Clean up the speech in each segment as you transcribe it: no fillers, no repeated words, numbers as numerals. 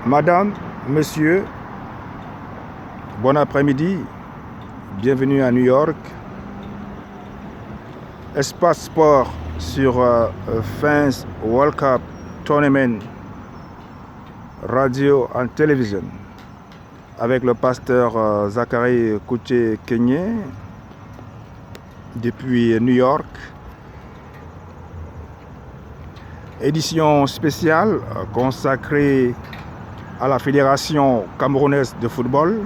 Madame, Monsieur, bon après-midi, bienvenue à New York. Espace Sport sur Fans World Cup Tournament, radio en télévision, avec le pasteur Zachary Kouché-Kenyé depuis New York. Édition spéciale consacrée à la Fédération camerounaise de football,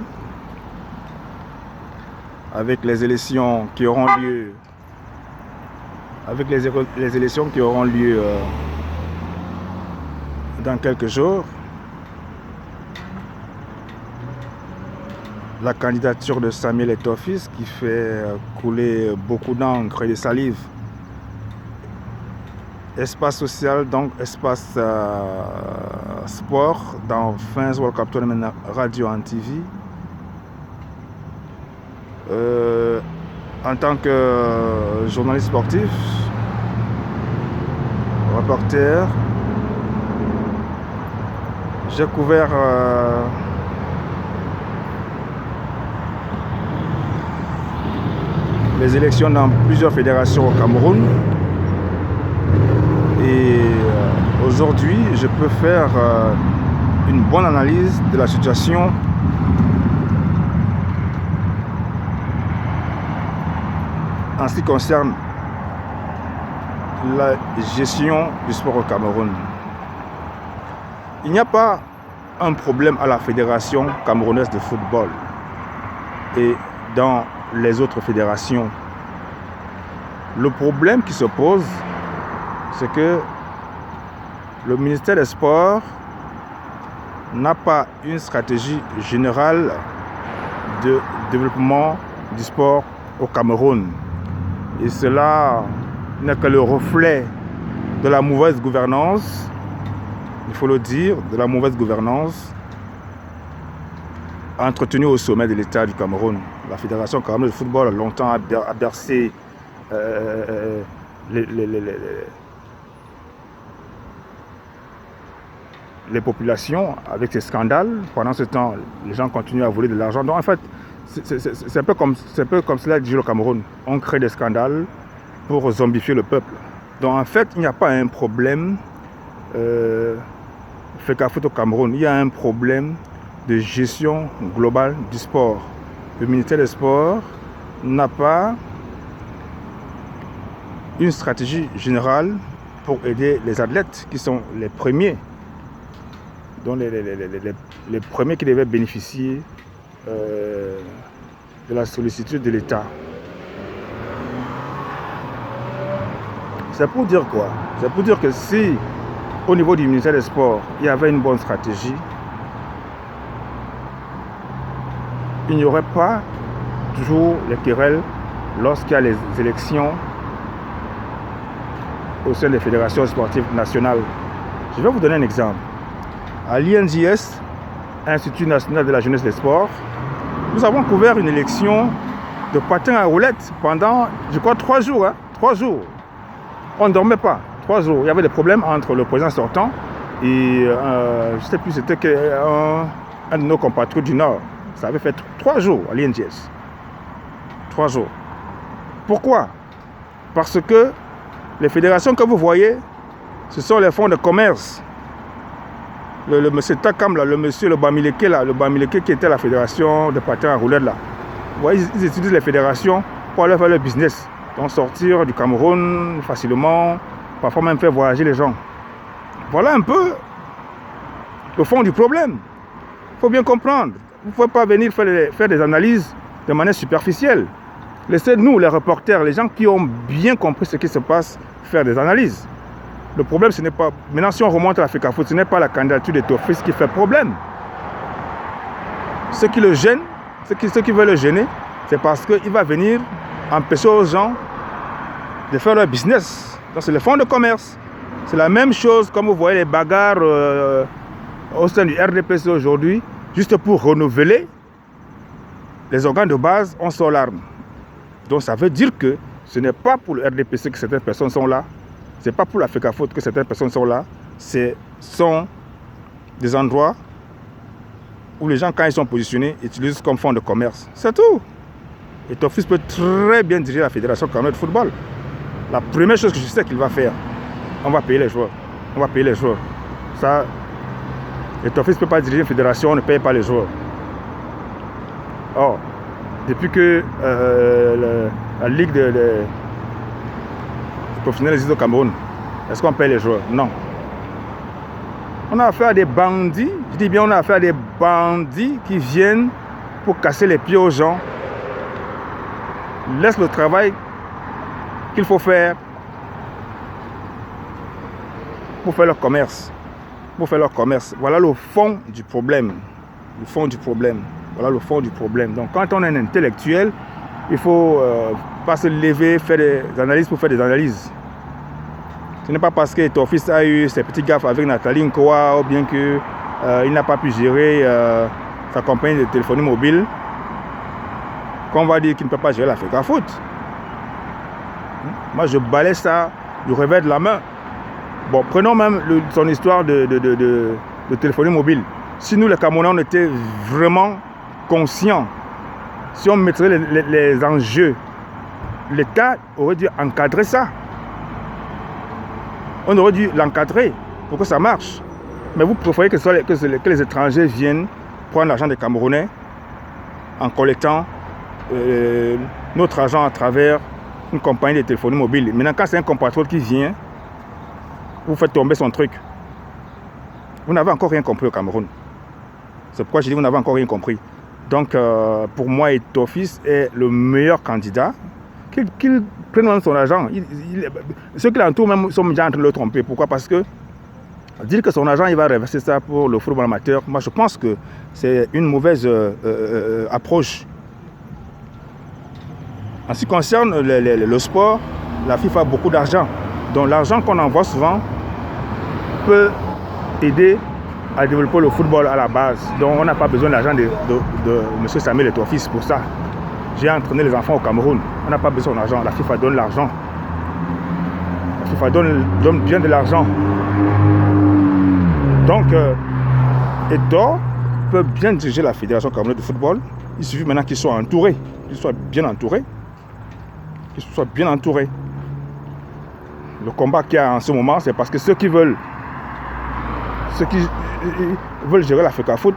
avec les élections qui auront lieu, dans quelques jours. La candidature de Samuel Eto'o-Fils qui fait couler beaucoup d'encre et de salive. Espace social, donc espace sport dans Fans World Cup Tournament radio en TV. En tant que journaliste sportif, reporter, j'ai couvert les élections dans plusieurs fédérations au Cameroun. Et aujourd'hui, je peux faire une bonne analyse de la situation en ce qui concerne la gestion du sport au Cameroun. Il n'y a pas un problème à la Fédération camerounaise de football et dans les autres fédérations. Le problème qui se pose, c'est que le ministère des Sports n'a pas une stratégie générale de développement du sport au Cameroun. Et cela n'est que le reflet de la mauvaise gouvernance, il faut le dire, de la mauvaise gouvernance entretenue au sommet de l'État du Cameroun. La Fédération camerounaise de football a longtemps bercé les populations avec ces scandales. Pendant ce temps, les gens continuent à voler de l'argent. Donc en fait, c'est un peu comme cela dit le Cameroun. On crée des scandales pour zombifier le peuple. Donc en fait, il n'y a pas un problème FECAFOOT au Cameroun. Il y a un problème de gestion globale du sport. Le ministère des Sports n'a pas une stratégie générale pour aider les athlètes qui sont les premiers, dont les premiers qui devaient bénéficier de la sollicitude de l'État. C'est pour dire quoi? C'est pour dire que si au niveau du ministère des Sports il y avait une bonne stratégie, il n'y aurait pas toujours les querelles lorsqu'il y a les élections au sein des fédérations sportives nationales. Je vais vous donner un exemple. À l'INJS, Institut national de la jeunesse et des sports, nous avons couvert une élection de patins à roulettes pendant, je crois, 3 jours. 3 jours. On ne dormait pas. 3 jours. Il y avait des problèmes entre le président sortant et, je ne sais plus, c'était un de nos compatriotes du Nord. Ça avait fait 3 jours à l'INJS. 3 jours. Pourquoi? Parce que les fédérations que vous voyez, ce sont les fonds de commerce. Le monsieur Takam, là, le monsieur le Bamileke qui était la fédération de patins à roulettes là. Vous voyez, ils utilisent les fédérations pour aller faire leur business. Donc sortir du Cameroun facilement, parfois même faire voyager les gens. Voilà un peu le fond du problème. Il faut bien comprendre. Vous ne pouvez pas venir faire des analyses de manière superficielle. Laissez-nous, les reporters, les gens qui ont bien compris ce qui se passe, faire des analyses. Le problème, ce n'est pas... Maintenant, si on remonte à la FECAFOOT, ce n'est pas la candidature d'Eto'o-Fils qui fait problème. Ce qui le gêne, ce qui veut le gêner, c'est parce qu'il va venir empêcher aux gens de faire leur business. Donc, c'est le fonds de commerce. C'est la même chose, comme vous voyez les bagarres au sein du RDPC aujourd'hui, juste pour renouveler les organes de base, on sort l'arme. Donc, ça veut dire que ce n'est pas pour le RDPC que certaines personnes sont là. Ce n'est pas pour la FECAFOOT que certaines personnes sont là. Ce sont des endroits où les gens, quand ils sont positionnés, utilisent comme fonds de commerce. C'est tout. Et ton fils peut très bien diriger la Fédération camerounaise de football. La première chose que je sais qu'il va faire, on va payer les joueurs. On va payer les joueurs. Ça, et ton fils ne peut pas diriger une fédération, on ne paye pas les joueurs. Or, depuis que la Ligue des professionnels existe au Cameroun, est-ce qu'on paye les joueurs? Non. On a affaire à des bandits, je dis bien on a affaire à des bandits qui viennent pour casser les pieds aux gens. Laisse le travail qu'il faut faire pour faire leur commerce. Pour faire leur commerce. Voilà le fond du problème. Le fond du problème. Voilà le fond du problème. Donc quand on est un intellectuel, il ne faut pas se lever, faire des analyses pour faire des analyses. Ce n'est pas parce que ton fils a eu ses petits gaffes avec Nathalie Nkoa ou bien qu'il n'a pas pu gérer sa compagnie de téléphonie mobile qu'on va dire qu'il ne peut pas gérer la FECAFOOT. Moi, je balaye ça du revers de la main. Bon, prenons même son histoire de téléphonie mobile. Si nous, les Camerounais, on était vraiment conscients, si on mettrait les enjeux, l'État aurait dû encadrer ça. On aurait dû l'encadrer pour que ça marche. Mais vous préférez que les étrangers viennent prendre l'argent des Camerounais en collectant notre argent à travers une compagnie de téléphonie mobile. Maintenant, quand c'est un compatriote qui vient, vous faites tomber son truc. Vous n'avez encore rien compris au Cameroun. C'est pourquoi je dis que vous n'avez encore rien compris. Donc, pour moi, Eto'o-Fils est le meilleur candidat. Qu'il prenne même son argent. Ceux qui l'entourent même sont déjà en train de le tromper. Pourquoi? Parce que dire que son argent, il va reverser ça pour le football amateur, moi je pense que c'est une mauvaise approche. En ce qui concerne le sport, la FIFA a beaucoup d'argent. Donc l'argent qu'on envoie souvent peut aider à développer le football à la base. Donc on n'a pas besoin de l'argent de M. Samuel Eto'o-Fils pour ça. J'ai entraîné les enfants au Cameroun. On n'a pas besoin d'argent. La FIFA donne l'argent. La FIFA donne bien de l'argent. Donc, Eto'o peut bien diriger la Fédération camerounaise de football. Il suffit maintenant qu'ils soient entourés. Qu'ils soient bien entourés. Qu'ils soient bien entourés. Le combat qu'il y a en ce moment, c'est parce que ceux qui veulent gérer la FECAFOOT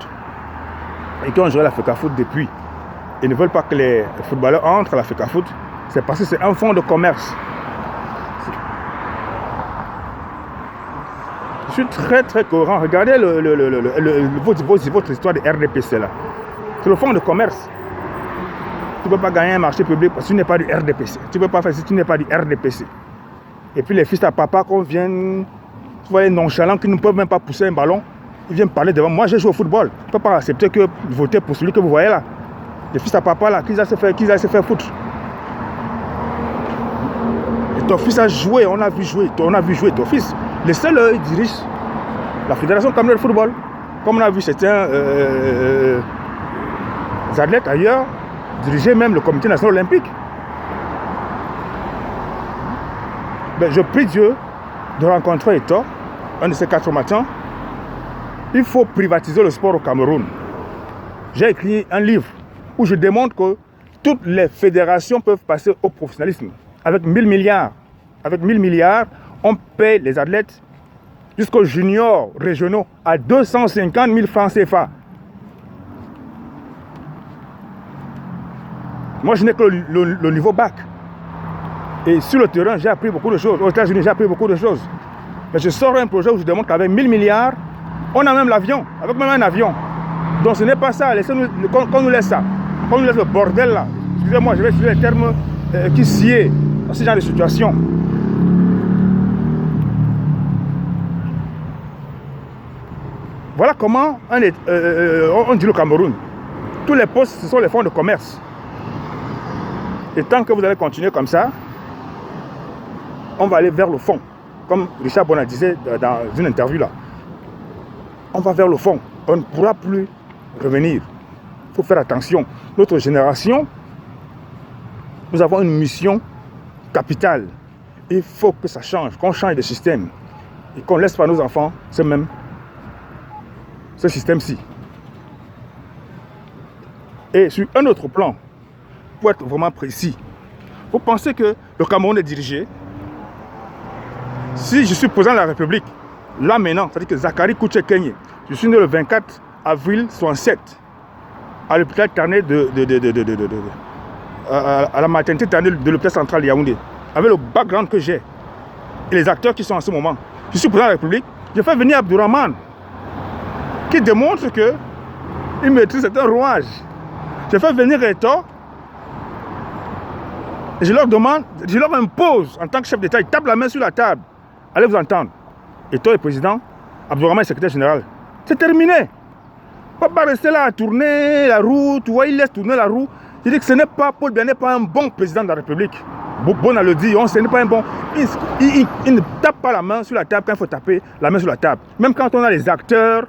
et qui ont géré la FECAFOOT depuis, ils ne veulent pas que les footballeurs entrent à la FECAFOOT, c'est parce que c'est un fonds de commerce. Je suis très très cohérent. Regardez votre histoire de RDPC là. C'est le fonds de commerce. Tu ne peux pas gagner un marché public parce que tu n'es pas du RDPC. Tu ne peux pas faire si tu n'es pas du RDPC. Et puis les fils à papa qu'on vient, tu vois les nonchalants qui ne peuvent même pas pousser un ballon, ils viennent parler devant moi. J'ai joué au football. Je ne peux pas accepter que voter pour celui que vous voyez là. Les fils à papa là, qu'ils aillent se faire foutre. Et ton fils a joué, on a vu jouer ton fils. Les seuls, ils dirigent la Fédération camerounaise de football. Comme on a vu certains athlètes ailleurs, diriger même le comité national olympique. Ben, je prie Dieu de rencontrer Eto'o, un de ces 4 matins. Il faut privatiser le sport au Cameroun. J'ai écrit un livre où je démontre que toutes les fédérations peuvent passer au professionnalisme. Avec 1000 milliards. Avec 1000 milliards, on paye les athlètes jusqu'aux juniors régionaux à 250 000 francs CFA. Moi, je n'ai que le niveau bac. Et sur le terrain, j'ai appris beaucoup de choses. Aux États-Unis, j'ai appris beaucoup de choses. Mais je sors un projet où je démontre qu'avec 1000 milliards, on a même l'avion, avec même un avion. Donc ce n'est pas ça. Laissez-nous, qu'on nous laisse ça. Qu'on nous laisse le bordel là. Excusez-moi, je vais utiliser les termes qui sied dans ce genre de situation. Voilà comment on dit le Cameroun. Tous les postes, ce sont les fonds de commerce. Et tant que vous allez continuer comme ça, on va aller vers le fond. Comme Richard Bona disait dans une interview là. On va vers le fond. On ne pourra plus revenir. Il faut faire attention. Notre génération, nous avons une mission capitale. Il faut que ça change, qu'on change de système. Et qu'on laisse pas nos enfants ce système-ci. Et sur un autre plan, pour être vraiment précis, vous pensez que le Cameroun est dirigé? Si je suis président de la République, là maintenant, c'est-à-dire que Zachary Kouché-Kenye, je suis né le 24 avril 67 à l'hôpital Tarné à la maternité Tarné de l'hôpital central de Yaoundé, avec le background que j'ai et les acteurs qui sont en ce moment. Je suis président de la République, je fais venir Abdourahmane, qui démontre qu'il maîtrise certains rouages. Je fais venir Eto, et je leur demande, je leur impose en tant que chef d'État, ils tapent la main sur la table. Allez vous entendre. Eto est président, Abdourahmane est secrétaire général. C'est terminé. Pas rester là à tourner la roue, tu vois, il laisse tourner la roue. Je dis que ce n'est pas, Paul Biya n'est pas un bon président de la République. Bon a le dit, ce n'est pas un bon. Il ne tape pas la main sur la table quand il faut taper la main sur la table. Même quand on a les acteurs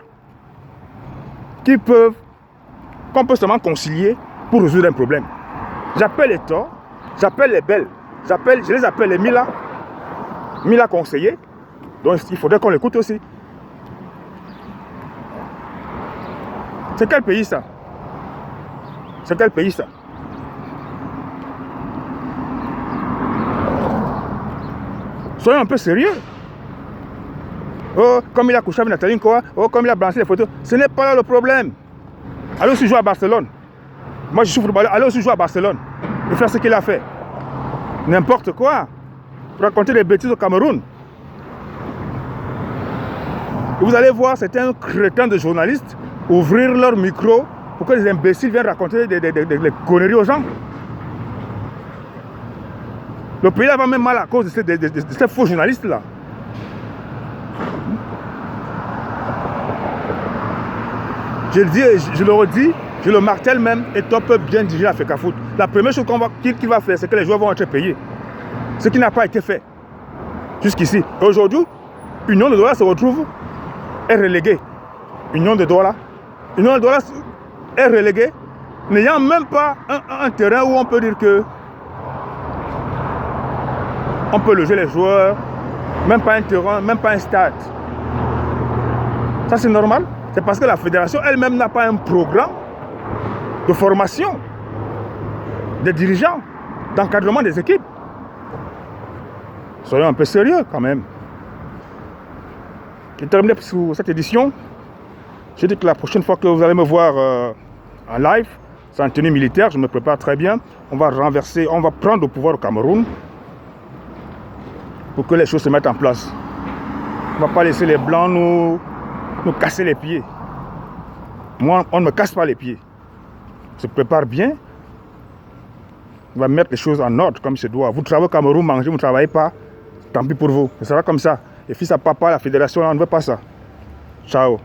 qu'on peut seulement concilier pour résoudre un problème. J'appelle les torts, j'appelle les belles, je les appelle les Mila conseillers, donc il faudrait qu'on l'écoute aussi. C'est quel pays ça? C'est quel pays ça? Soyons un peu sérieux. Oh, comme il a couché avec Nathalie Nkoa, oh, comme il a balancé les photos, ce n'est pas là le problème. Allez aussi jouer à Barcelone. Moi je suis footballeur, allez aussi jouer à Barcelone et faire ce qu'il a fait. N'importe quoi. Raconter des bêtises au Cameroun. Et vous allez voir certains crétins de journalistes ouvrir leur micro pour que les imbéciles viennent raconter des conneries aux gens. Le pays va même mal à cause de ces faux journalistes-là. Je le dis, je le redis, je le martèle même, et toi peut bien diriger l'Africa Foot. La première chose qu'il va faire, c'est que les joueurs vont être payés. Ce qui n'a pas été fait jusqu'ici. Aujourd'hui, Union de Douala se retrouve, est reléguée. Union de Douala est reléguée, n'ayant même pas un terrain où on peut dire que on peut loger les joueurs, même pas un terrain, même pas un stade. Ça c'est normal. C'est parce que la fédération elle-même n'a pas un programme de formation des dirigeants, d'encadrement des équipes. Soyons un peu sérieux quand même. Je termine sur cette édition. Je dis que la prochaine fois que vous allez me voir en live, c'est en tenue militaire, je me prépare très bien. On va prendre le pouvoir au Cameroun pour que les choses se mettent en place. On ne va pas laisser les Blancs nous casser les pieds. Moi, on ne me casse pas les pieds. On se prépare bien. On va mettre les choses en ordre comme il se doit. Vous travaillez au Cameroun, mangez, vous ne travaillez pas. Tant pis pour vous. Ce sera comme ça. Et fils à papa, la fédération, on ne veut pas ça. Ciao.